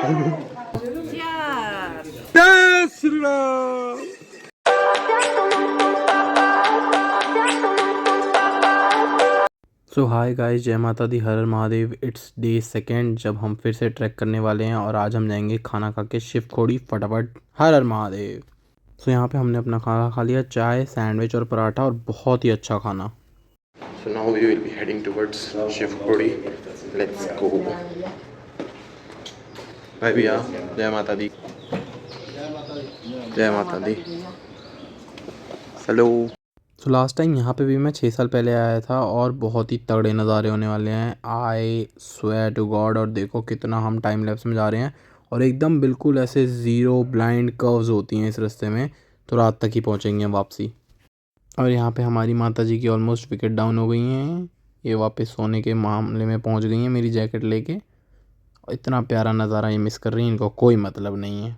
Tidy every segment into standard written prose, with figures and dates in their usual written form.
जय श्री राम। सो hi guys, जय माता दी, हर हर महादेव। इट्स डे सेकेंड जब हम फिर से ट्रैक करने वाले हैं और आज हम जाएंगे खाना खा के शिव खोड़ी फटाफट। हर हर महादेव। सो यहाँ पे हमने अपना खाना खा लिया, चाय, सैंडविच और पराठा, और बहुत ही अच्छा खाना। So now we will be heading towards Shiv Khori. Let's go. भाई भैया, जय माता दी। जय माता दी। हेलो। सो लास्ट टाइम यहाँ पे भी मैं 6 साल पहले आया था और बहुत ही तगड़े नज़ारे होने वाले हैं। I swear to God. और देखो कितना हम टाइम लैप्स में जा रहे हैं और एकदम बिल्कुल ऐसे ज़ीरो ब्लाइंड कर्व्स होती हैं इस रास्ते में, तो रात तक ही पहुँचेंगे हम वापसी। और यहाँ पे हमारी माता जी की ऑलमोस्ट विकेट डाउन हो गई हैं। ये वापस सोने के मामले में पहुँच गई हैं मेरी जैकेट लेके। इतना प्यारा नज़ारा ये मिस कर रही हैं, इनको कोई मतलब नहीं है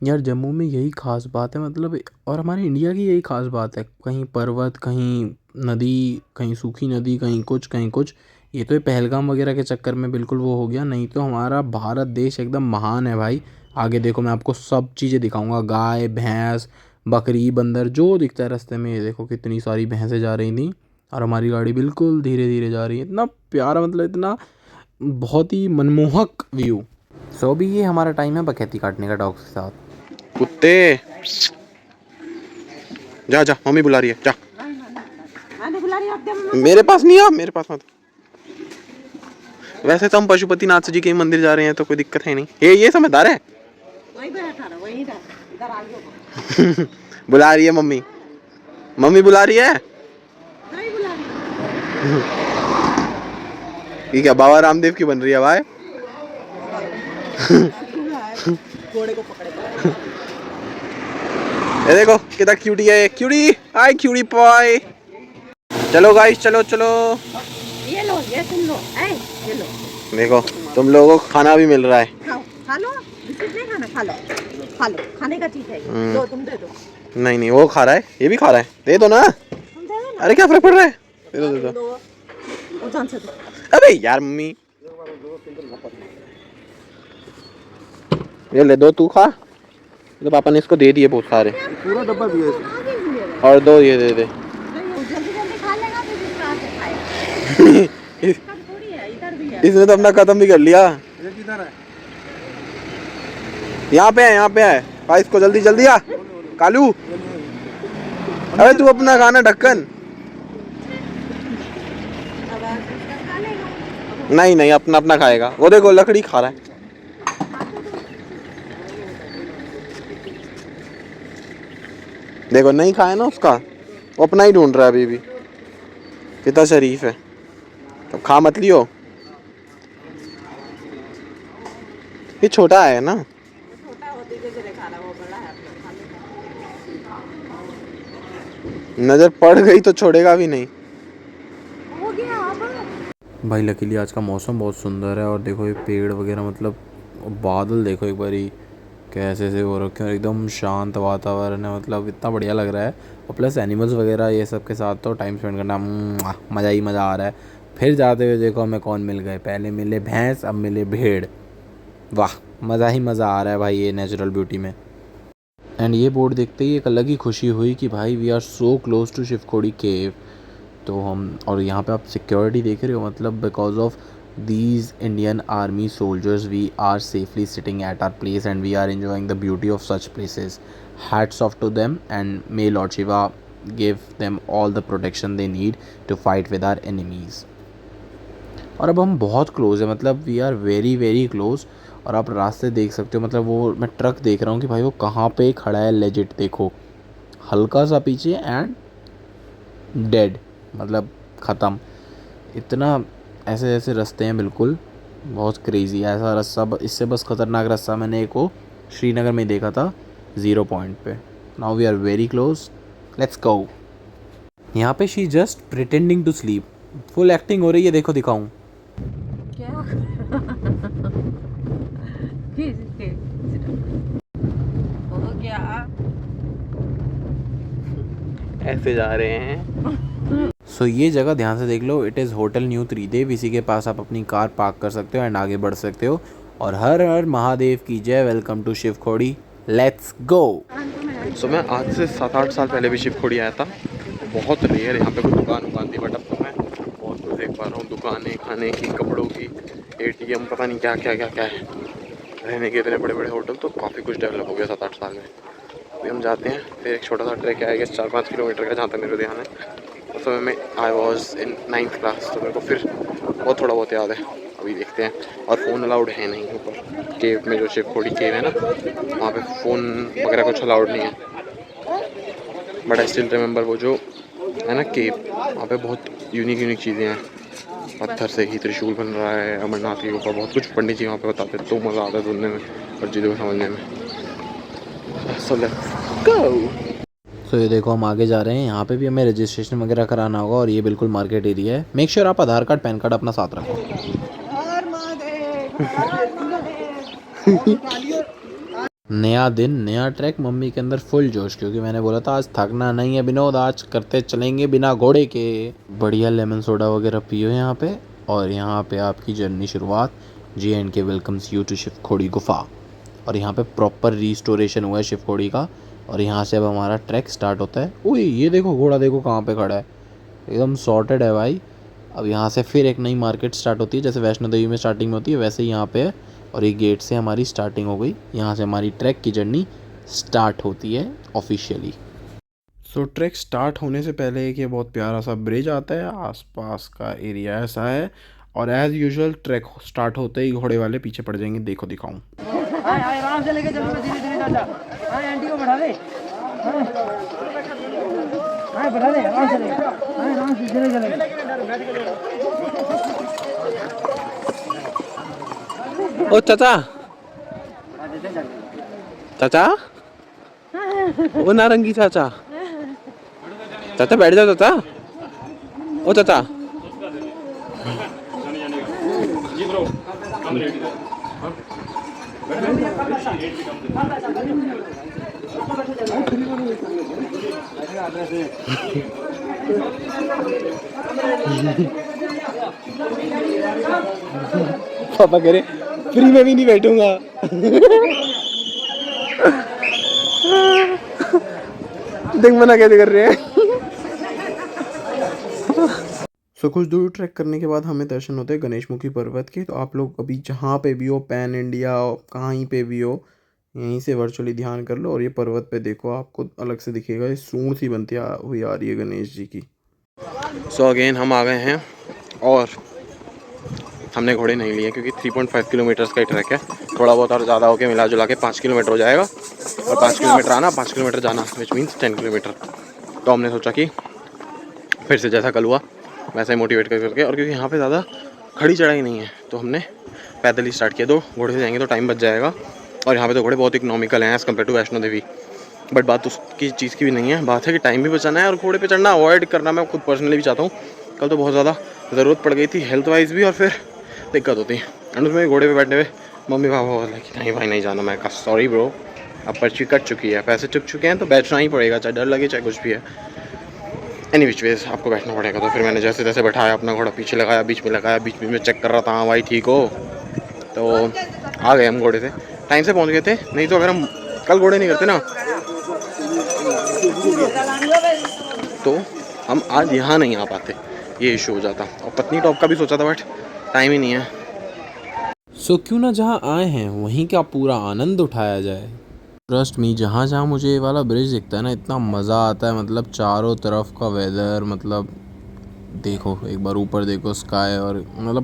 यार। जम्मू में यही ख़ास बात है मतलब, और हमारे इंडिया की यही ख़ास बात है। कहीं पर्वत, कहीं नदी, कहीं सूखी नदी, कहीं कुछ कहीं कुछ। ये तो ये पहलगाम वगैरह के चक्कर में बिल्कुल वो हो गया, नहीं तो हमारा भारत देश एकदम महान है भाई। आगे देखो, मैं आपको सब चीज़ें दिखाऊंगा। गाय, भैंस, बकरी, बंदर, जो दिखता है रास्ते में। ये देखो कितनी सारी भैंसें जा रही थी और हमारी गाड़ी बिल्कुल धीरे धीरे जा रही है। इतना प्यारा, मतलब इतना बहुत ही मनमोहक व्यू। सो अभी ये हमारा टाइम है बकैती काटने का डॉग्स के साथ। कुत्ते, जा जा, मम्मी बुला रही है, जा। मेरे पास नहीं आ, मेरे पास मत। वैसे तो हम पशुपतिनाथ जी के मंदिर जा रहे हैं तो कोई दिक्कत है नहीं। ये समझदार है। बुला रही है मम्मी, मम्मी बुला रही है। ठीक है, बाबा रामदेव की बन रही है भाई। घोड़े को पकड़े। ये देखो कितना क्यूटी है, क्यूटी। हाय क्यूटी बॉय। चलो गाइस, चलो चलो। ये लो, ये तुम लो, ये लो। देखो तुम लोगों को खाना भी मिल रहा है। खा लो, नहीं खाना, खा लो, खा लो, खाने का चीज है ये। दो, तुम दे दो। नहीं नहीं, वो खा रहा है, ये भी खा रहा है, दे दो ना। अरे क्या फर्क पड़ रहा है, दे दो दे दो। अबे यार मम्मी, ये ले दो, तू खा। तो पापा ने इसको दे दिए बहुत सारे, पूरा डब्बा दिया इसको। और दो ये दे दे। इसने तो अपना खत्म भी कर लिया। यहाँ पे है, यहाँ पे है। खा इसको, जल्दी जल्दी आ कालू। अरे तू अपना खाना ढक्कन। नहीं नहीं, अपना अपना खाएगा। वो देखो लकड़ी खा रहा है। देखो नहीं खाया ना उसका, वो अपना ही ढूंढ रहा है अभी भी। कितना शरीफ है। तो खा मत लियो, ये छोटा है ना। नजर पड़ गई तो छोड़ेगा भी नहीं भाई। लकीली आज का मौसम बहुत सुंदर है और देखो ये पेड़ वगैरह, मतलब बादल देखो एक बारी कैसे से हो रखे हैं। एकदम शांत वातावरण है, मतलब इतना बढ़िया लग रहा है। और प्लस एनिमल्स वगैरह ये सब के साथ तो टाइम स्पेंड करना मज़ा ही मज़ा आ रहा है। फिर जाते हुए देखो हमें कौन मिल गए, पहले मिले भैंस, अब मिले भेड़। वाह, मज़ा ही मज़ा आ रहा है भाई ये नेचुरल ब्यूटी में। एंड ये बोर्ड देखते ही एक अलग ही खुशी हुई कि भाई we are so close to Shivkhori cave. तो हम, और यहाँ पे आप सिक्योरिटी देख रहे हो, मतलब because of these Indian army soldiers we are safely sitting at our place and we are enjoying the beauty of such places. Hats off to them and may Lord Shiva give them all the protection they need to fight with our enemies. और अब हम बहुत close है, मतलब we are very very close. और आप रास्ते देख सकते हो, मतलब वो मैं ट्रक देख रहा हूँ कि भाई वो कहाँ पे खड़ा है। लेजिट देखो, हल्का सा पीछे एंड डेड, मतलब ख़त्म। इतना ऐसे ऐसे रास्ते हैं बिल्कुल, बहुत क्रेज़ी है ऐसा रास्ता। इससे बस ख़तरनाक रास्ता मैंने एक वो श्रीनगर में देखा था 0 पॉइंट पे। Now we are very close, let's go. यहाँ पे she just pretending to sleep, full acting हो रही है। देखो दिखाऊं क्या। हो गया, ऐसे जा रहे हैं। सो ये जगह ध्यान से देख लो, इट इज़ होटल न्यू त्रिदेव। इसी के पास आप अपनी कार पार्क कर सकते हो एंड आगे बढ़ सकते हो। और हर हर महादेव की जय। Welcome to Shivkhori, let's go. So मैं आज से 7-8 साल पहले भी शिवखोड़ी आया था। बहुत रेयर यहाँ पे कोई दुकान थी, बट अब तो मैं बहुत कुछ देख पा रहा हूँ। दुकानें, खाने की, कपड़ों की, ATM, पता नहीं क्या क्या क्या क्या है, रहने के इतने बड़े बड़े होटल। तो काफ़ी कुछ डेवलप हो गया 7-8 साल में। अभी हम जाते हैं, फिर एक छोटा सा ट्रैक आएगा 4-5 किलोमीटर का, जहाँ तक मेरे ध्यान है। उस समय में I was in 9th class, तो मेरे को फिर बहुत थोड़ा बहुत याद है। अभी देखते हैं। और फ़ोन अलाउड है नहीं ऊपर केव में, जो शिवखोड़ी केव है ना, वहाँ पे फ़ोन वगैरह कुछ अलाउड नहीं है। बट आई स्टिल रिमेंबर वो जो है ना केव, वहाँ पे बहुत यूनिक चीज़ें हैं। पत्थर से ही त्रिशूल बन रहा है, अमरनाथ के ऊपर बहुत कुछ पंडित जी वहाँ पे बताते हैं, तो मज़ा आता है सुनने में और चीज़ों को समझने में। So let's go. तो ये देखो हम आगे जा रहे हैं। यहाँ पे भी हमें रजिस्ट्रेशन वगैरह कराना होगा और ये बिल्कुल मार्केट एरिया है। मेक श्योर आप आधार कार्ड, पैन कार्ड अपना साथ रखो। नया दिन, नया ट्रैक, मम्मी के अंदर फुल जोश, क्योंकि मैंने बोला था आज थकना नहीं है विनोद, आज करते चलेंगे बिना घोड़े के। बढ़िया लेमन सोडा वगैरह पियो यहाँ पे, और यहाँ पे आपकी जर्नी शुरुआत। J&K welcomes you to Shiv Khori गुफा। और यहाँ पे प्रॉपर रिस्टोरेशन हुआ है शिवखोड़ी का, और यहाँ से अब हमारा ट्रैक स्टार्ट होता है। ओए ये देखो घोड़ा, देखो कहाँ पे खड़ा है, एकदम सॉर्टेड है भाई। अब यहाँ से फिर एक नई मार्केट स्टार्ट होती है, जैसे वैष्णो देवी में स्टार्टिंग में होती है, वैसे ही यहाँ पे है। और ये गेट से हमारी स्टार्टिंग हो गई, यहाँ से हमारी ट्रैक की जर्नी स्टार्ट होती है ऑफिशियली। सो ट्रैक स्टार्ट होने से पहले एक ये बहुत प्यारा सा ब्रिज आता है, आसपास का एरिया ऐसा है। और एज़ यूजुअल ट्रैक स्टार्ट होते ही घोड़े वाले पीछे पड़ जाएंगे। देखो दिखाऊं, आराम से लेके चलो, धीरे धीरे चाचा। आंटी को बढ़ा दे, बढ़ा दे, आराम से लेके, आराम से चले चले। ओ चाचा, चाचा, ओ नारंगी चाचा, चाचा बैठ जाओ चाचा। ओ चाचा, पापा कह रहे फ्री में भी नहीं बैठूंगा। देख मना कैसे कर रहे हैं। सो कुछ दूर ट्रैक करने के बाद हमें दर्शन होते हैं गणेशमुखी पर्वत के। तो आप लोग अभी जहाँ पे भी हो, पैन इंडिया कहीं पे भी हो, यहीं से वर्चुअली ध्यान कर लो और ये पर्वत पे देखो, आपको अलग से दिखेगा। ये सूंड सी बनती हुई आ रही है गणेश जी की। सो अगेन हम आ गए हैं और हमने घोड़े नहीं लिए क्योंकि 3.5 किलोमीटर्स का ही ट्रैक है। थोड़ा बहुत और ज़्यादा होकर मिला जुला के 5 किलोमीटर हो जाएगा, और 5 किलोमीटर आना, 5 किलोमीटर जाना, विच मीन्स 10 किलोमीटर। तो हमने सोचा कि फिर से जैसा कल हुआ वैसे ही मोटिवेट करके, और क्योंकि यहाँ पे ज़्यादा खड़ी चढ़ाई नहीं है तो हमने पैदल ही स्टार्ट किया। 2 घोड़े से जाएंगे तो टाइम बच जाएगा, और यहाँ पे तो घोड़े बहुत इकोनॉमिकल हैं as compared to Vaishno Devi. But बात उसकी चीज़ की भी नहीं है, बात है कि टाइम भी बचाना है और घोड़े पे चढ़ना अवॉइड करना मैं खुद पर्सनली भी चाहता हूँ। कल तो बहुत ज़्यादा ज़रूरत पड़ गई थी हेल्थ वाइज भी, और फिर दिक्कत होती है। एंड उसमें घोड़े पे बैठे हुए मम्मी पापा बोला कि नहीं भाई नहीं जाना। मैं कहा सॉरी ब्रो, अब पर्ची कट चुकी है, पैसे चुक चुके हैं, तो बैठना ही पड़ेगा, चाहे डर लगे चाहे कुछ भी है। एनी विच वेज आपको बैठना पड़ेगा। तो फिर मैंने जैसे तैसे बैठाया, अपना घोड़ा पीछे लगाया, बीच में लगाया, बीच में चेक कर रहा था हाँ भाई ठीक हो। तो आ गए हम घोड़े से, टाइम से पहुँच गए थे। नहीं तो अगर हम कल घोड़े नहीं करते ना तो हम आज यहाँ नहीं आ पाते, ये इशू हो जाता। और पत्नी टॉप का भी सोचा था बट टाइम ही नहीं है। सो क्यों ना जहाँ आए हैं वहीं का पूरा आनंद उठाया जाए। ट्रस्ट मी, जहाँ जहाँ मुझे ये वाला ब्रिज दिखता है ना, इतना मज़ा आता है। मतलब चारों तरफ का वेदर, मतलब देखो एक बार ऊपर देखो स्काई, और मतलब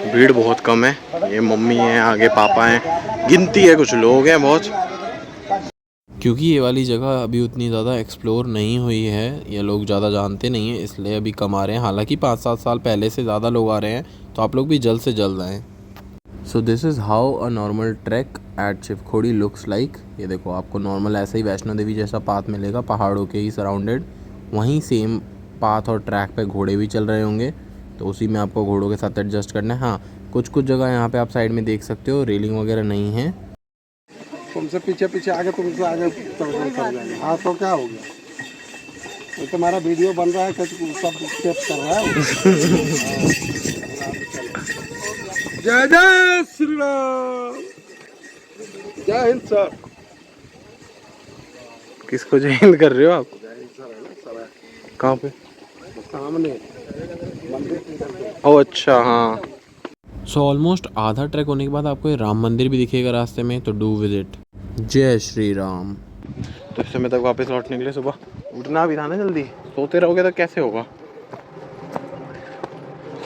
भीड़ बहुत कम है। ये मम्मी है, आगे पापा हैं, गिनती है कुछ लोग हैं बहुत। क्योंकि ये वाली जगह अभी उतनी ज़्यादा एक्सप्लोर नहीं हुई है, ये लोग ज़्यादा जानते नहीं हैं, इसलिए अभी कम आ रहे हैं। हालांकि 5-7 साल पहले से ज़्यादा लोग आ रहे हैं, तो आप लोग भी जल्द से जल्द आएँ। So this is how a normal track at Shivkhori looks like. ये देखो आपको नॉर्मल ऐसे ही वैष्णो देवी जैसा पाथ मिलेगा, पहाड़ों के ही सराउंडेड। वहीं सेम पाथ और ट्रैक पे घोड़े भी चल रहे होंगे, तो उसी में आपको घोड़ों के साथ एडजस्ट करना है। हाँ, कुछ कुछ जगह यहाँ पे आप साइड में देख सकते हो रेलिंग वगैरह नहीं है। तुमसे पीछे पीछे आगे, तुमसे आगे कर जाएंगे। हाँ तो क्या हो गया, तो तुम्हारा वीडियो बन रहा है कि सब स्टेप कर रहा है। जय जय श्री राम। जय हिंद सर। किसको जय हिंद कर रहे हो आप? कहाँ पे? सामने मंदिर की तरफ। ओह अच्छा हाँ। सो ऑलमोस्ट आधा ट्रैक होने के बाद आपको ये राम मंदिर भी दिखेगा रास्ते में, तो डू विजिट। जय श्री राम। तो इस समय तक वापस लौटने के लिए सुबह उठना भी था ना जल्दी, सोते रहोगे तो कैसे होगा।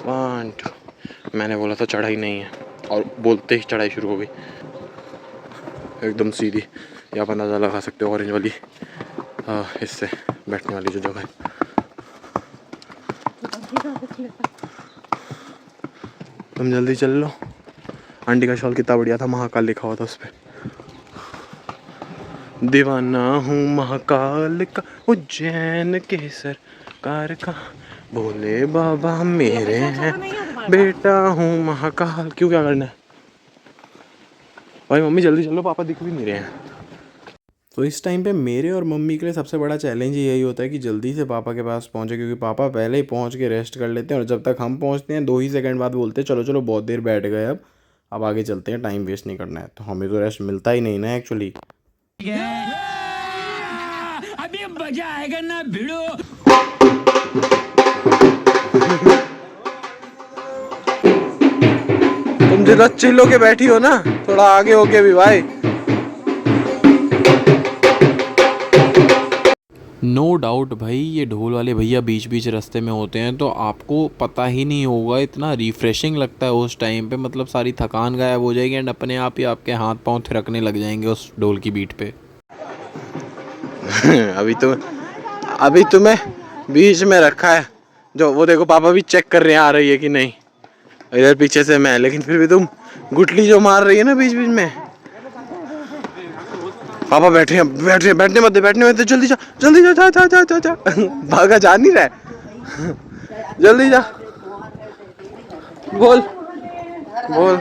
1 2 मैंने बोला था चढ़ाई नहीं है और बोलते ही चढ़ाई शुरू हो गई एकदम सीधी। या आप अंदाज़ा लगा सकते हो ऑरेंज वाली इससे बैठने वाली जो जगह है। तुम जल्दी चल लो। आंटी का शॉल कितना बढ़िया था, महाकाल लिखा हुआ था उस पर। दीवाना हूँ महाकाल का, उज्जैन के सरकार का, भोले बाबा मेरे हैं, बेटा हूँ महाकाल। क्यों क्या करना है भाई? मम्मी जल्दी चलो, पापा दिख भी नहीं रहे हैं। तो इस टाइम पे मेरे और मम्मी के लिए सबसे बड़ा चैलेंज यही होता है कि जल्दी से पापा के पास पहुंचे, क्योंकि पापा पहले ही पहुंच के रेस्ट कर लेते हैं और जब तक हम पहुंचते हैं 2 ही सेकंड बाद बोलते हैं चलो चलो बहुत देर बैठ गए, अब आगे चलते हैं, टाइम वेस्ट नहीं करना है। तो हमें तो रेस्ट मिलता ही नहीं ना एक्चुअली। अभी मजा आएगा ना भिड़ो। तुम जगह चिल्लो के बैठी हो ना, थोड़ा आगे हो के भी भाई। नो डाउट भाई, ये ढोल वाले भैया बीच बीच रास्ते में होते हैं तो आपको पता ही नहीं होगा, इतना रिफ्रेशिंग लगता है उस टाइम पे। मतलब सारी थकान गायब हो जाएगी एंड अपने आप ही आपके हाथ पांव थिरकने लग जाएंगे उस ढोल की बीट पे। अभी तुम्हें बीच में रखा है, जो वो देखो पापा भी चेक कर रहे हैं आ रही है कि नहीं। इधर पीछे से मैं, लेकिन फिर भी तुम गुटली जो मार रही है ना बीच बीच में। पापा बैठे हैं, बैठने मत दे, जल्दी जा जल्दी जा जा जा जा जा। भागा जा नहीं रहा है, जल्दी जा। बोल बोल।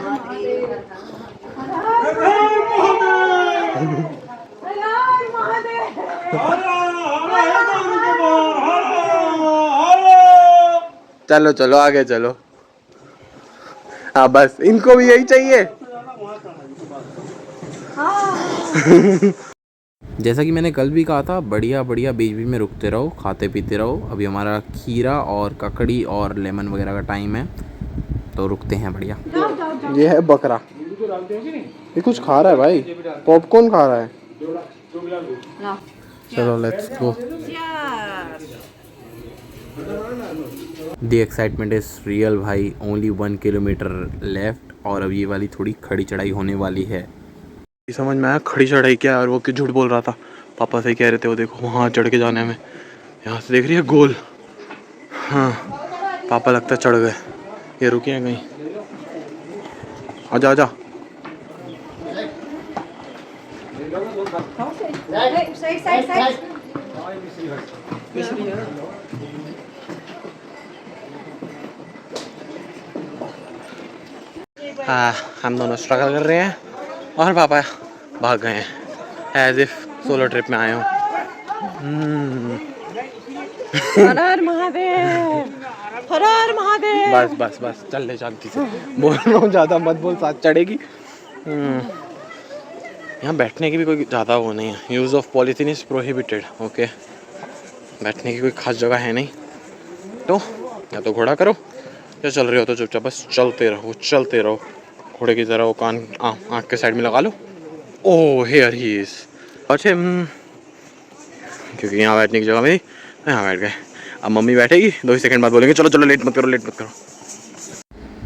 चलो चलो आगे चलो। हाँ बस इनको भी यही चाहिए। जैसा कि मैंने कल भी कहा था, बढ़िया बढ़िया बीच बीच में रुकते रहो, खाते पीते रहो। अभी हमारा खीरा और ककड़ी और लेमन वगैरह का टाइम है, तो रुकते हैं बढ़िया। ये है बकरा, ये कुछ खा रहा है भाई, पॉपकॉर्न खा रहा है। चलो let's go. The excitement is real भाई। ओनली 1 किलोमीटर लेफ्ट और अब ये वाली थोड़ी खड़ी चढ़ाई होने वाली है। समझ में आया खड़ी चढ़ाई क्या है, और वो क्यों झूठ बोल रहा था। पापा से कह रहे थे वो देखो वहाँ चढ़ के जाने में, यहाँ से देख रही है गोल। हाँ पापा लगता चढ़ गए। ये रुके हैं कहीं, आजा आजा। हाँ हम दोनों स्ट्रगल कर रहे हैं और पापा भाग गए हैं एज इफ सोलो ट्रिप में आए हो। हर हर महादेव, हर हर महादेव। बस बस बस चल ले शांति से, बोल रहा हूँ ज़्यादा मत बोल, साथ चढ़ेगी। यहाँ बैठने की भी कोई ज़्यादा वो नहीं है, use of polythene is prohibited. Okay बैठने की कोई खास जगह है नहीं, तो या तो घोड़ा करो या चल रहे हो तो चुपचाप बस चलते रहो घोड़े की तरह। वो कान आँख के साइड में लगा लो। ओह हेयर ही इज अच्छे, क्योंकि यहाँ बैठने की जगह में यहाँ बैठ गए। अब मम्मी बैठेगी, 2 ही सेकंड बाद बोलेंगे चलो चलो लेट मत करो।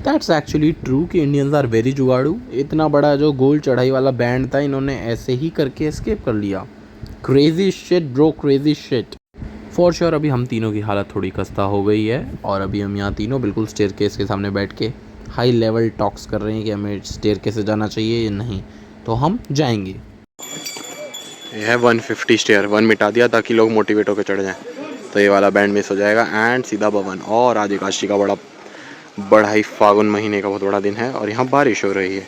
दैट्स एक्चुअली ट्रू कि इंडियंस आर वेरी जुगाड़ू। इतना बड़ा जो गोल चढ़ाई वाला बैंड था, इन्होंने ऐसे ही करके एस्केप कर लिया। Crazy shit bro, crazy shit for sure. अभी हम तीनों की हालत थोड़ी खस्ता हो गई है और अभी हम यहाँ तीनों बिल्कुल स्टेयरकेस के सामने बैठ के हाई लेवल टॉक्स कर रहे हैं कि हमें स्टेयरकेस से जाना चाहिए या नहीं, तो हम जाएंगे। ये है 150 स्टेयर, 1 मिटा दिया ताकि लोग मोटिवेट होकर चढ़ जाएं। तो ये वाला बैंड मिस हो जाएगा एंड सीधा भवन। और आज एकादशी का बड़ा ही फागुन महीने का बहुत बड़ा दिन है और यहाँ बारिश हो रही है,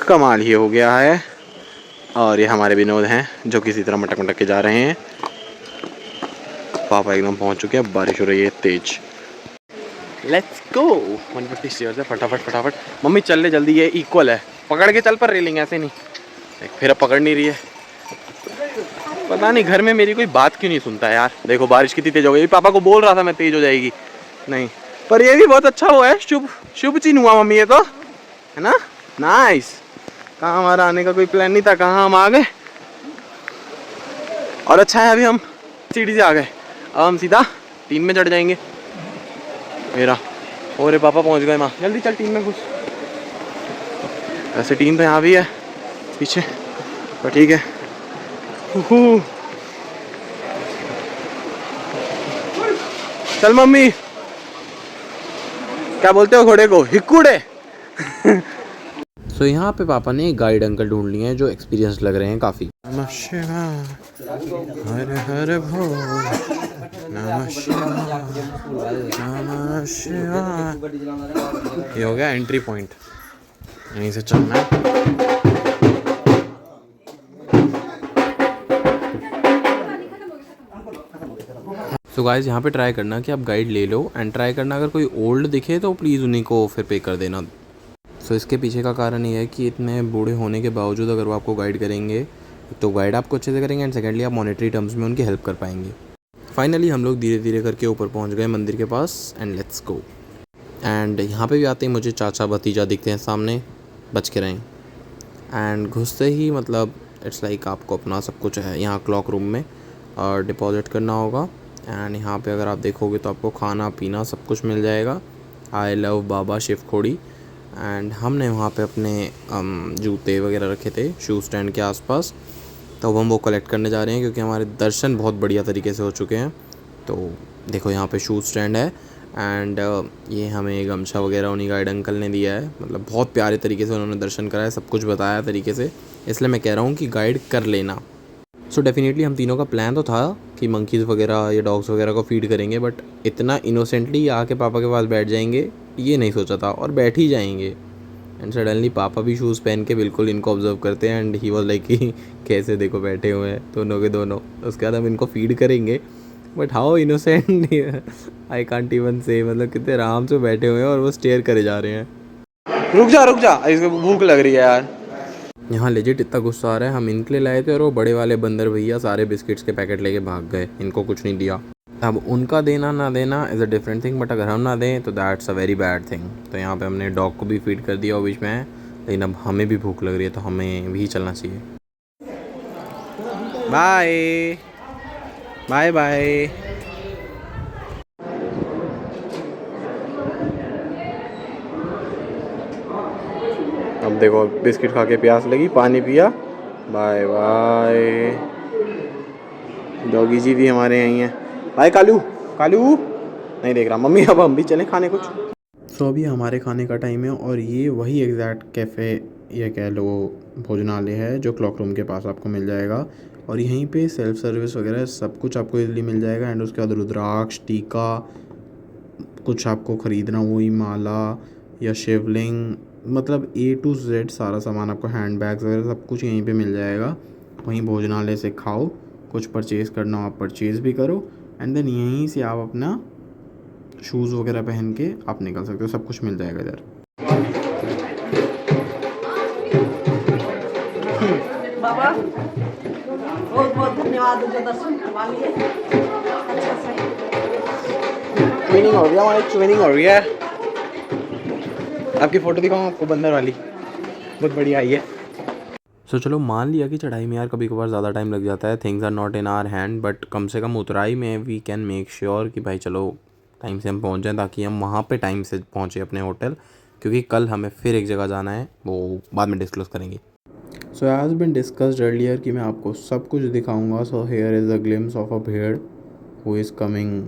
कमाल ही हो गया है। और ये हमारे विनोद हैं जो किसी तरह मटक के जा रहे हैं। पापा एकदम पहुँच चुके हैं, बारिश हो रही है तेज। Let's go. 150 स्टेयर्स है, फटाफट फटाफट। मम्मी चल ले जल्दी, ये इक्वल है, पकड़ के चल पर रेलिंग, ऐसे नहीं। देख फिर अब पकड़ नहीं रही है, पता नहीं घर में मेरी कोई बात क्यों नहीं सुनता यार। देखो बारिश कितनी तेज हो गई, पापा को बोल रहा था मैं तेज हो जाएगी, नहीं। पर ये भी बहुत अच्छा हुआ है, शुभ शुभ चिन्ह हुआ मम्मी ये तो, है ना। नाइस। कहाँ हमारा आने का कोई प्लान नहीं था, कहाँ हम आ गए। और अच्छा है अभी हम सीढ़ी से आ गए, अब हम सीधा टीम में चढ़ जाएंगे मेरा। और पापा पहुंच गए माँ, जल्दी चल टीम में घुस। वैसे टीम तो यहाँ भी है पीछे, पर ठीक है। चल मम्मी, क्या बोलते हो घोड़े को, हिक्कुड़े। सो यहाँ पे पापा ने एक गाइड अंकल ढूंढ लिए हैं जो एक्सपीरियंस लग रहे हैं काफ़ी। नमः शिवाय, हर हर भोले, नमः शिवाय, नमः शिवाय। ये हो गया एंट्री पॉइंट, यहीं से चलना है। सो गाइस यहाँ पे ट्राई करना कि आप गाइड ले लो, एंड ट्राई करना अगर कोई ओल्ड दिखे तो प्लीज़ उन्हीं को फिर पे कर देना। सो इसके पीछे का कारण ये है कि इतने बूढ़े होने के बावजूद अगर वो आपको गाइड करेंगे तो गाइड आपको अच्छे से करेंगे, एंड सेकेंडली आप मॉनेटरी टर्म्स में उनकी हेल्प कर पाएंगे। फाइनली हम लोग धीरे धीरे करके ऊपर पहुँच गए मंदिर के पास, एंड लेट्स गो। एंड यहाँ पे भी आते ही मुझे चाचा भतीजा दिखते हैं सामने, बच के रहें। एंड घुसते ही मतलब इट्स लाइक आपको अपना सब कुछ है यहाँ क्लॉक रूम में और डिपॉजिट करना होगा। एंड यहाँ पे अगर आप देखोगे तो आपको खाना पीना सब कुछ मिल जाएगा। I love Baba Shiv Khori. And हमने वहाँ पे अपने जूते वगैरह रखे थे शू स्टैंड के आसपास, तो अब हम वो कलेक्ट करने जा रहे हैं क्योंकि हमारे दर्शन बहुत बढ़िया तरीके से हो चुके हैं। तो देखो यहाँ पे शू स्टैंड है, एंड ये हमें गमछा वगैरह उन्हीं गाइड अंकल ने दिया है। मतलब बहुत प्यारे तरीके से उन्होंने दर्शन कराया, सब कुछ बताया तरीके से, इसलिए मैं कह रहा हूँ कि गाइड कर लेना। सो डेफिनेटली हम तीनों का प्लान तो था कि मंकीज़ वगैरह या डॉग्स वगैरह को फीड करेंगे, बट इतना इनोसेंटली आके पापा के पास बैठ जाएंगे ये नहीं सोचा था, और बैठ ही जाएंगे। एंड सडनली पापा भी शूज़ पहन के बिल्कुल इनको ऑब्जर्व करते हैं, एंड ही वाज लाइक कि कैसे देखो बैठे हुए हैं दोनों के दोनों। उसके बाद हम इनको फीड करेंगे, but how innocent I can't even से, मतलब कितने आराम से बैठे हुए हैं और वो स्टेयर करे जा रहे हैं। रुक जा, इसको भूख लग रही है यार। यहाँ लेजिट इतना गुस्सा आ रहा है, हम इनके लिए लाए थे और वो बड़े वाले बंदर भैया सारे बिस्किट्स के पैकेट लेके भाग गए, इनको कुछ नहीं दिया। अब उनका देना ना देना is a different thing, but अगर हम ना दें तो that's a very bad thing. तो यहाँ पे हमने डॉग को भी फीड कर दिया और बीच में, लेकिन अब हमें भी भूख लग रही है तो हमें भी चलना चाहिए। Bye bye bye. अब देखो बिस्किट खा के प्यास लगी, पानी पिया, बाय बाय। डॉगी जी भी हमारे यहीं हैं। बाय कालू, कालू नहीं देख रहा। मम्मी अब हम भी चलें खाने कुछ। सो अभी हमारे खाने का टाइम है और ये वही एग्जैक्ट कैफ़े या कह लो भोजनालय है जो क्लॉक रूम के पास आपको मिल जाएगा, और यहीं पे सेल्फ सर्विस वगैरह सब कुछ आपको इजीली मिल जाएगा। एंड उसके बाद रुद्राक्ष, टीका, कुछ आपको ख़रीदना हुई माला या शिवलिंग, मतलब A to Z सारा सामान आपको, हैंड बैग्स वगैरह सब कुछ यहीं पे मिल जाएगा। वहीं भोजनालय से खाओ, कुछ परचेज़ करना हो आप परचेज़ भी करो, एंड देन यहीं से आप अपना शूज़ वगैरह पहन के आप निकल सकते हो, सब कुछ मिल जाएगा इधर। बाबा बहुत बहुत धन्यवाद जो दर्शन करवा लिए। अच्छा से ट्विनिंग हो गया, हमारी ट्विनिंग हो रही है। आपकी फ़ोटो दिखाऊँ आपको बंदर वाली, बहुत बढ़िया आई है। सो चलो मान लिया कि चढ़ाई में यार कभी कभार ज़्यादा टाइम लग जाता है, things are not in our hand, but कम से कम उतराई में वी कैन मेक श्योर कि भाई चलो टाइम से हम पहुंच जाएं, ताकि हम वहाँ पे टाइम से पहुँचे अपने होटल, क्योंकि कल हमें फिर एक जगह जाना है, वो बाद में डिस्कस करेंगे। So has been discussed earlier कि मैं आपको सब कुछ दिखाऊंगा। So here is a glimpse of a भेड़ हु इज़ कमिंग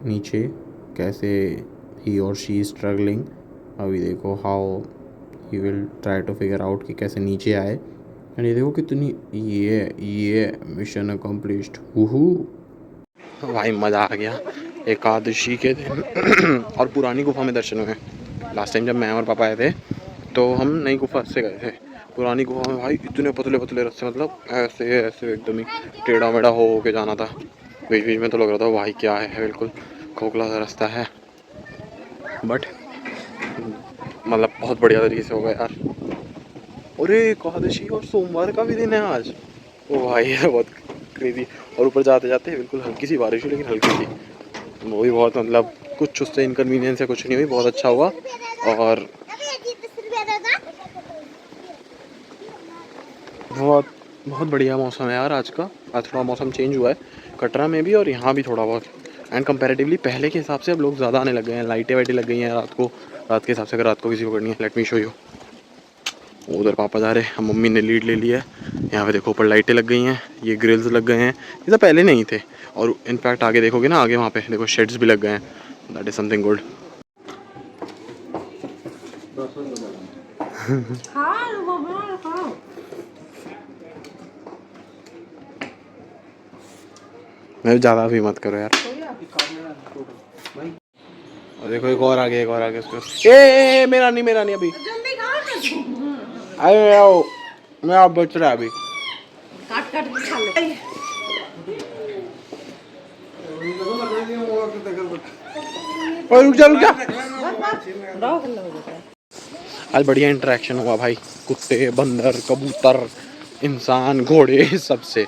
नीचे, कैसे ही और शी इज़ स्ट्रगलिंग। अभी देखो how he will try to figure out कि कैसे नीचे आए। एंड ये देखो कितनी, ये मिशन अकम्प्लिश्ड। भाई मज़ा आ गया। एकादशी के दिन और पुरानी गुफा में दर्शन हुए। लास्ट टाइम जब मैं और पापा आए थे तो हम नई गुफा से गए थे। पुरानी गुफा में भाई इतने पतले पतले रास्ते, मतलब ऐसे ऐसे एकदम ही टेढ़ा मेढ़ा हो के जाना था। बीच बीच में तो लग रहा था भाई क्या है, बिल्कुल खोखला सा रास्ता है। बट मतलब बहुत बढ़िया तरीके से होगा यार। अरे एकादशी और सोमवार का भी दिन है आज। ओ भाई ये बहुत क्रेजी। और ऊपर जाते जाते बिल्कुल हल्की सी बारिश हुई, लेकिन हल्की सी, वो भी बहुत मतलब कुछ उससे इनकन्वीनियंस है कुछ नहीं हुई, बहुत अच्छा हुआ। और बहुत बहुत बढ़िया मौसम है यार आज का। आज थोड़ा मौसम चेंज हुआ है कटरा में भी और यहाँ भी थोड़ा बहुत, एंड कंपैरेटिवली पहले के हिसाब से अब लोग ज़्यादा आने लग गए हैं। लाइटें वाइटें लग गई हैं रात को, रात के हिसाब से अगर रात को किसी को करनी है। Let me show you. उधर पापा जा रहे हैं, मम्मी ने लीड ले लिया है। यहाँ पे देखो ऊपर लाइटें लग गई हैं, ये ग्रिल्स लग गए हैं, ये तो पहले नहीं थे। और इनफैक्ट आगे देखोगे ना, आगे वहाँ पे देखो शेड्स भी लग गए हैं। That is something good. मैं ज़्यादा भी मत करो यार। और देखो एक और आगे, एक और आगे उसको। ए मेरा नहीं अभी। अरे आओ, मैं आप बच रहा अभी। काट काट के खा ले। और रुक जा। आज बढ़िया इंटरेक्शन हुआ भाई, कुत्ते, बंदर, कबूतर, इंसान, घोड़े, सबसे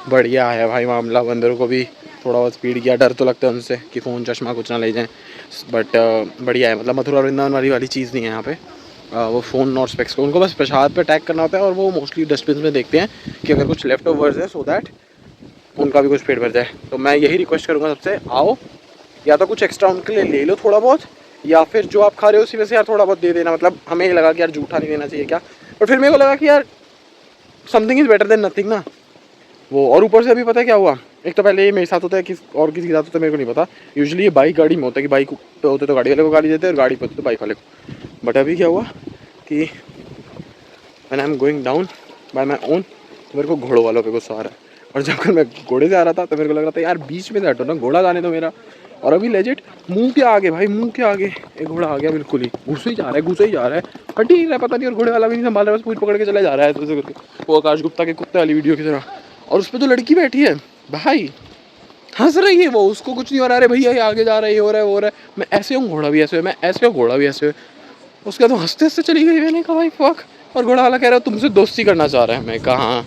बढ़िया है भाई मामला। बंदरों को भी थोड़ा बहुत स्पीड किया, डर तो लगता है उनसे कि फ़ोन चश्मा कुछ ना ले जाएं, बट बढ़िया है। मतलब मथुरा वृंदावन वाली चीज़ नहीं है यहाँ पे। वो फ़ोन और स्पेक्स को उनको बस प्रसाद पे अटैक करना होता है, और वो मोस्टली डस्टबिन में देखते हैं कि अगर कुछ लेफ्ट ओवर्स है, सो दैट उनका भी कुछ पेट भर जाए। तो मैं यही रिक्वेस्ट करूँगा सबसे, आओ या तो कुछ एक्स्ट्रा उनके लिए ले लो थोड़ा बहुत, या फिर जो आप खा रहे हो उसी में से यार थोड़ा बहुत दे देना। मतलब हमें ये लगा कि यार जूठा नहीं देना चाहिए क्या, पर फिर मेरे को लगा कि यार something is better than nothing ना वो। और ऊपर से अभी पता है क्या हुआ, एक तो पहले ये मेरे साथ होता है, किस और किसी के साथ होता है मेरे को नहीं पता। यूजुअली ये बाइक गाड़ी में होता है कि बाइक पे होते तो गाड़ी वाले को गाली देते हैं, और गाड़ी पे होते तो बाइक वाले को। बट अभी क्या हुआ कि when I am going down by my own, तो मेरे को घोड़ों वालों पे गुस्सा आ रहा है। और जब मैं घोड़े से आ रहा था तो मेरे को लग रहा था यार बीच में से हटो ना, घोड़ा जाने दो मेरा। और अभी लेजिट मुंह के आगे भाई, मुंह के आगे एक घोड़ा आ गया, बिल्कुल ही घुसे ही जा रहा है, हट ही रहा है, पता नहीं। और घोड़े वाला भी नहीं संभाल रहा, बस पूछ पकड़ के चला जा रहा है तो करके, वो आकाश गुप्ता के कुत्ते वाली वीडियो की तरह। और उस पर जो लड़की बैठी है भाई हंस रही है, वो उसको कुछ नहीं हो रहा। अरे भैया ये आगे जा रहा है, ये हो रहा है, वो हो रहा है। मैं ऐसे हूँ, घोड़ा भी ऐसे है, मैं ऐसे हूँ, घोड़ा भी ऐसे है। उसके बाद तो हंसते हंसते चली गई। मैंने कहा भाई फक। और घोड़ा वाला कह रहा है तुमसे दोस्ती करना चाह रहा है। मैं कहा हाँ,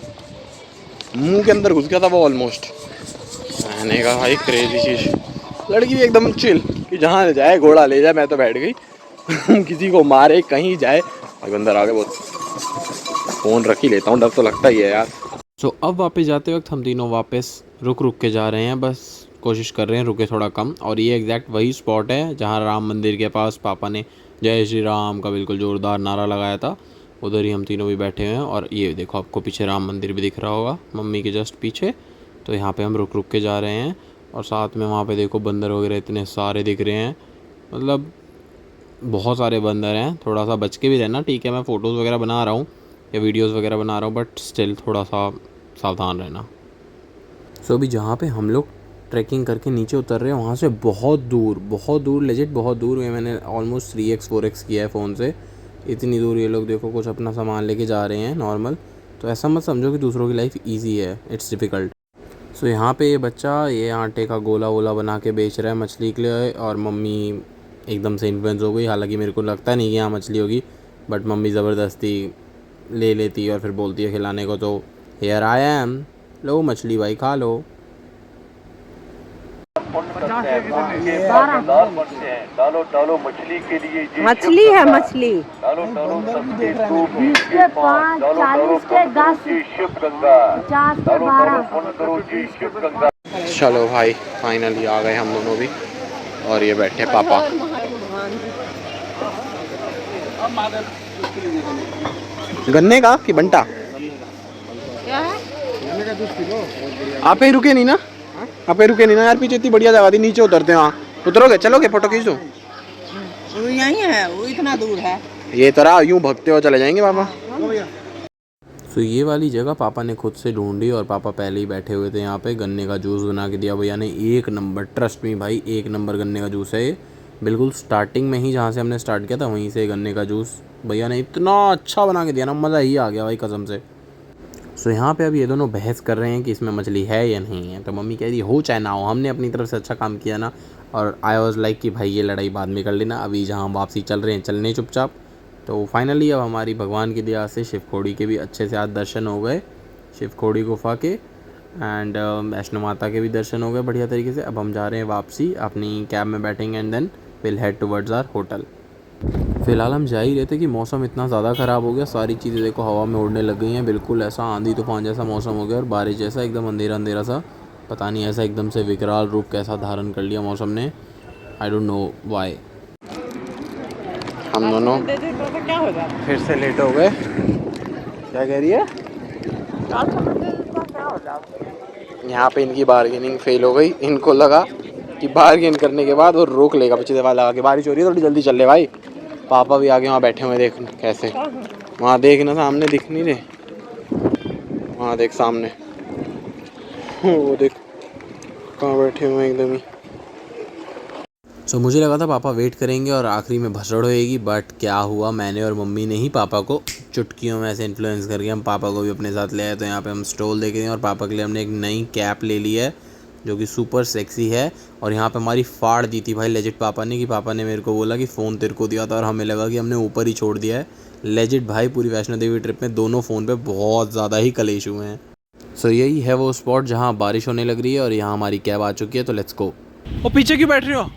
मुँह के अंदर घुस गया था वो ऑलमोस्ट। मैंने कहा भाई क्रेजी चीज़। लड़की भी एकदम चिल कि जहाँ ले जाए घोड़ा ले जाए, मैं तो बैठ गई। किसी को मारे कहीं जाए, भाई अंदर आ गए। बहुत फ़ोन रख ही लेता हूँ, डर तो लगता ही है यार। सो अब वापस जाते वक्त हम तीनों वापस रुक के जा रहे हैं, बस कोशिश कर रहे हैं रुके थोड़ा कम। और ये एग्जैक्ट वही स्पॉट है जहाँ राम मंदिर के पास पापा ने जय श्री राम का बिल्कुल ज़ोरदार नारा लगाया था। उधर ही हम तीनों भी बैठे हुए हैं। और ये देखो आपको पीछे राम मंदिर भी दिख रहा होगा, मम्मी के जस्ट पीछे। तो यहाँ पे हम रुक के जा रहे हैं। और साथ में वहाँ पे देखो बंदर वगैरह इतने सारे दिख रहे हैं, मतलब बहुत सारे बंदर हैं। थोड़ा सा बच के भी रहना, ठीक है। मैं फ़ोटोज़ वगैरह बना रहा हूँ या वीडियोज़ वगैरह बना रहा हूँ, बट स्टिल थोड़ा सा सावधान रहना। सो अभी जहाँ पे हम लोग ट्रैकिंग करके नीचे उतर रहे हैं, वहाँ से बहुत दूर लेजिट बहुत दूर है। मैंने ऑलमोस्ट 3x 4x किया है फ़ोन से। इतनी दूर ये लोग देखो कुछ अपना सामान लेके जा रहे हैं नॉर्मल। तो ऐसा मत समझो कि दूसरों की लाइफ ईजी है, इट्स डिफ़िकल्ट। सो यहाँ पे ये बच्चा ये आटे का गोला वोला बना के बेच रहा है मछली के लिए। और मम्मी एकदम से इन्फ्लुएंस हो गई। हालांकि मेरे को लगता नहीं कि यहाँ मछली होगी, बट मम्मी ज़बरदस्ती ले लेती है और फिर बोलती है खिलाने को। तो हियर आई एम, लो मछली भाई खा लो। डालो मछली के लिए मछली है मछली। डालो 20 के 5, 40 के 10, 50 के 12। चलो भाई फाइनली आ गए हम दोनों भी। और ये बैठे पापा। गन्ने का कि बंटा? क्या है? आप ही रुके नहीं ना, आप ही रुके नहीं ना यार। पीछे इतनी बढ़िया जगह थी, नीचे उतरते हैं। वहाँ उतरोगे, चलोगे, फोटो खींच दो। वो यहीं है, वो इतना दूर है। ये तरह यूं भगते हो चले जाएंगे पापा। सो ये वाली जगह पापा ने खुद से ढूंढी। और पापा पहले ही बैठे हुए थे यहाँ पे। गन्ने का जूस बना के दिया भैया ने, 1 नंबर। ट्रस्ट मी भाई, 1 नंबर गन्ने का जूस है ये। बिल्कुल स्टार्टिंग में ही जहाँ से हमने स्टार्ट किया था वहीं से गन्ने का जूस भैया ने इतना अच्छा बना के दिया ना, मज़ा ही आ गया भाई कसम से। सो यहाँ पे अब ये दोनों बहस कर रहे हैं कि इसमें मछली है या नहीं है। तो मम्मी कह रही हो चाहे ना हो, हमने अपनी तरफ से अच्छा काम किया ना, और आई वॉज लाइक कि भाई ये लड़ाई बाद में कर लेना, अभी जहाँ वापसी चल रहे हैं चलने चुपचाप। तो फाइनली अब हमारी भगवान की दया से शिवखोड़ी के भी अच्छे से आज दर्शन हो गए, शिवखोड़ी गुफा के एंड वैष्णो माता के भी दर्शन हो गए बढ़िया तरीके से। अब हम जा रहे हैं वापसी, अपनी कैब में बैठेंगे and then will head towards our hotel. फ़िलहाल हम जा ही रहे थे कि मौसम इतना ज़्यादा ख़राब हो गया, सारी चीज़ें देखो हवा में उड़ने लग गई हैं, बिल्कुल ऐसा आंधी तूफान जैसा मौसम हो गया और बारिश जैसा एकदम अंधेरा अंधेरा सा, पता नहीं ऐसा एकदम से विकराल रूप कैसा धारण कर लिया मौसम ने, आई डोंट नो वाई। हम दोनों फिर से लेट हो गए। क्या कह रही है? यहाँ पे इनकी बार्गेनिंग फेल हो गई, इनको लगा कि बार्गेन करने के बाद वो रोक लेगा, पीछे दीवार लगा के बारिश हो रही है थोड़ी जल्दी चल ले भाई। पापा भी आगे वहाँ बैठे हुए, देख कैसे वहाँ देखना, सामने दिख नहीं रहे, वहाँ देख सामने, वो देख कहाँ बैठे हुए एकदम ही। सो मुझे लगा था पापा वेट करेंगे और आखिरी में भसड़ होएगी, बट क्या हुआ, मैंने और मम्मी ने ही पापा को चुटकियों में ऐसे इन्फ्लुएंस करके हम पापा को भी अपने साथ ले आए। तो यहाँ पे हम स्टॉल देख रहे हैं और पापा के लिए हमने एक नई कैप ले ली है जो कि सुपर सेक्सी है। और यहाँ पे हमारी फाड़ दी थी भाई लेजिट पापा ने, कि पापा ने मेरे को बोला कि फ़ोन तेरे को दिया था और हमें लगा कि हमने ऊपर ही छोड़ दिया है। लेजिट भाई पूरी वैष्णो देवी ट्रिप में दोनों फ़ोन पे बहुत ज़्यादा ही कलेश हुए हैं। सो यही है वो स्पॉट जहाँ बारिश होने लग रही है और यहाँ हमारी कैब आ चुकी है, तो लेट्स गो। वो पीछे क्यों बैठ रहे हो?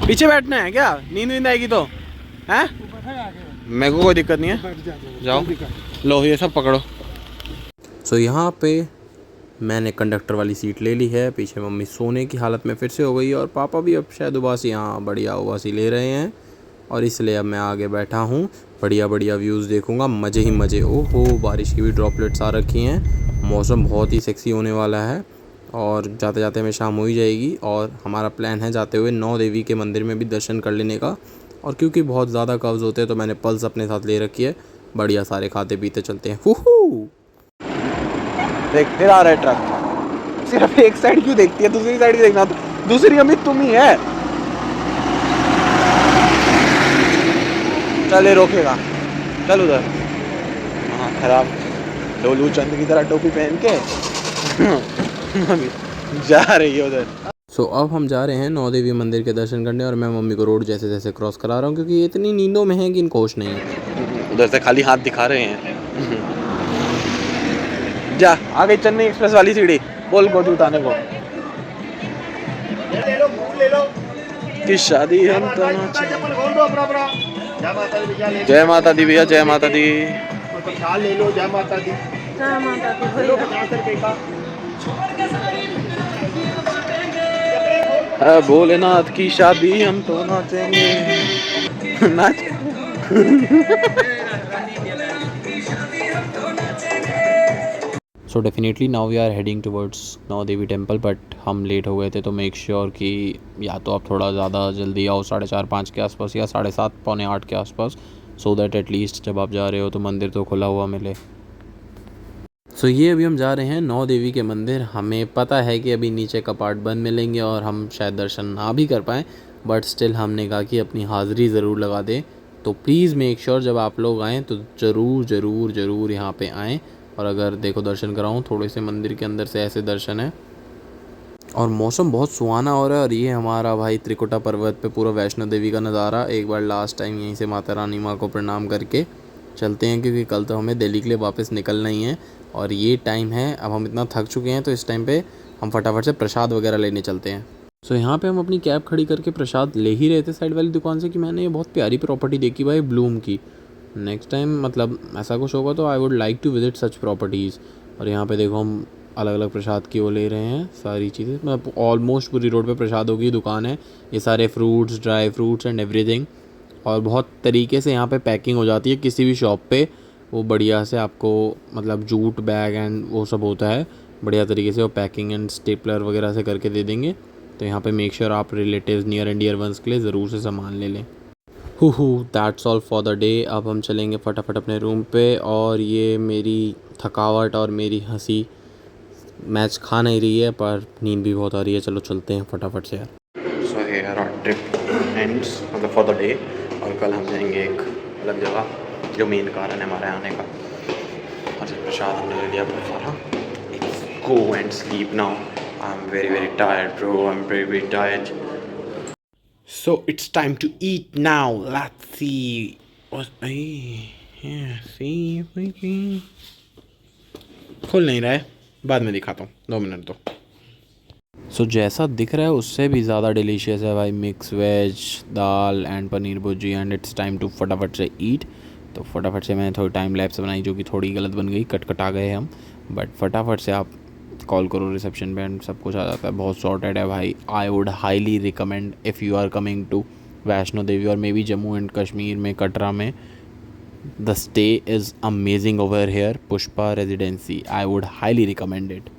पीछे बैठना है क्या? नींद आएगी तो हैं? मेरे को कोई दिक्कत नहीं है, जाओ लो ये सब पकड़ो। सो यहाँ पे मैंने कंडक्टर वाली सीट ले ली है, पीछे मम्मी सोने की हालत में फिर से हो गई और पापा भी अब शायद उबासी, यहाँ बढ़िया उबासी ले रहे हैं और इसलिए अब मैं आगे बैठा हूँ, बढ़िया बढ़िया व्यूज़ देखूँगा, मज़े ही मज़े। ओहो बारिश की भी ड्रॉपलेट्स आ रखी हैं, मौसम बहुत ही सेक्सी होने वाला है और जाते जाते हमें शाम हो ही जाएगी। और हमारा प्लान है जाते हुए 9 देवी के मंदिर में भी दर्शन कर लेने का, और क्योंकि बहुत ज़्यादा कब्ज़ होते हैं तो मैंने पल्स अपने साथ ले रखी है, बढ़िया सारे खाते पीते चलते हैं। हूहू देख फिर आ रहा है ट्रक, सिर्फ एक साइड क्यों देखती है, दूसरी साइड देखना, दूसरी अमित तुम ही है। चले रोकेगा, चल उधर। हाँ खराब डोलू चंद की तरह टोपी पहन के जा रही है उधर। सो अब हम जा रहे हैं 9 देवी मंदिर के दर्शन करने और मैं मम्मी को रोड जैसे जैसे क्रॉस करा रहा हूँ क्योंकि ये इतनी नींदों में है कि इनको होश नहीं है। उधर से खाली हाथ दिखा रहे हैं। जा आ गई चेन्नई एक्सप्रेस वाली सीढ़ी, बोल गोदी उतारने को। कि शादी हम तो जय माता दी भैया, जय माता दी। ले लो, जय माता दी। भोलेनाथ की शादी हम तो नाचेंगे। नाच so definitely now we are heading towards 9 Devi temple, but हम लेट हो गए थे तो मेक श्योर कि या तो आप थोड़ा ज़्यादा जल्दी आओ 4:30-5 के आसपास या 7:30 पौने 8 के आसपास, सो दैट एटलीस्ट जब आप जा रहे हो तो मंदिर तो खुला हुआ मिले। सो ये अभी हम जा रहे हैं 9 देवी के मंदिर। हमें पता है कि अभी नीचे कपाट बंद मिलेंगे और हम शायद दर्शन ना भी कर पाएँ, बट स्टिल हमने कहा कि अपनी हाज़िरी ज़रूर लगा दें। तो प्लीज़ मेक श्योर जब आप लोग आएँ तो ज़रूर ज़रूर ज़रूर यहाँ पे आएँ। और अगर देखो दर्शन कराऊँ थोड़े से मंदिर के अंदर से ऐसे दर्शन है और मौसम बहुत सुहाना हो रहा है। और ये हमारा भाई त्रिकुटा पर्वत पे पूरा वैष्णो देवी का नज़ारा। एक बार लास्ट टाइम यहीं से माता रानी माँ को प्रणाम करके चलते हैं क्योंकि कल तो हमें दिल्ली के लिए वापस निकलना ही है और ये टाइम है, अब हम इतना थक चुके हैं तो इस टाइम पे हम फटाफट से प्रसाद वगैरह लेने चलते हैं। सो यहाँ पे हम अपनी कैब खड़ी करके प्रसाद ले ही रहे थे साइड वाली दुकान से कि मैंने ये बहुत प्यारी प्रॉपर्टी देखी भाई ब्लूम की। नेक्स्ट टाइम मतलब ऐसा कुछ होगा तो I would like to visit such properties. और यहाँ पे देखो हम अलग अलग प्रसाद की वो ले रहे हैं सारी चीज़ें, मतलब ऑलमोस्ट पूरी रोड पे प्रसादों की दुकान है। ये सारे fruits, dry fruits and everything, और बहुत तरीके से यहाँ पे पैकिंग हो जाती है किसी भी शॉप पे। वो बढ़िया से आपको मतलब जूट बैग एंड वो सब होता है, बढ़िया तरीके से वो पैकिंग एंड स्टेपलर वगैरह से करके दे देंगे। तो यहाँ पे मेक श्योर आप relatives near and dear ones के लिए ज़रूर से सामान ले लें। That's all for the day. अब हम चलेंगे फटाफट अपने रूम पे और ये मेरी थकावट और मेरी हंसी मैच खा नहीं रही है पर नींद भी बहुत आ रही है। चलो चलते हैं फटाफट से यार। So here our trip ends मतलब फॉर द डे। और कल हम जाएंगे एक अलग जगह जो मेन कारण है हमारे आने का। और जब प्रसाद हमने ले लिया बहुत सारा, go and sleep now. I'm very tired, bro. I'm very tired. So it's time to eat now. Let's see. See. खुल नहीं रहा है, बाद में दिखाता हूँ, 2 मिनट दो। सो जैसा दिख रहा है उससे भी ज़्यादा डिलीशियस है भाई, mix veg dal and paneer bhurji. And it's time to फटाफट से ईट। तो फटाफट से मैंने थोड़ी टाइम लैप्स बनाई जो कि थोड़ी गलत बन गई, कट आ गए हम, बट फटाफट से आप कॉल करो रिसेप्शन पे एंड सब कुछ आ जाता है। बहुत सॉर्टेड है भाई। I would highly recommend if you are coming to Vaishno Devi और maybe Jammu and Kashmir में कटरा में, the stay is amazing over here. Pushpa residency, I would highly recommend it.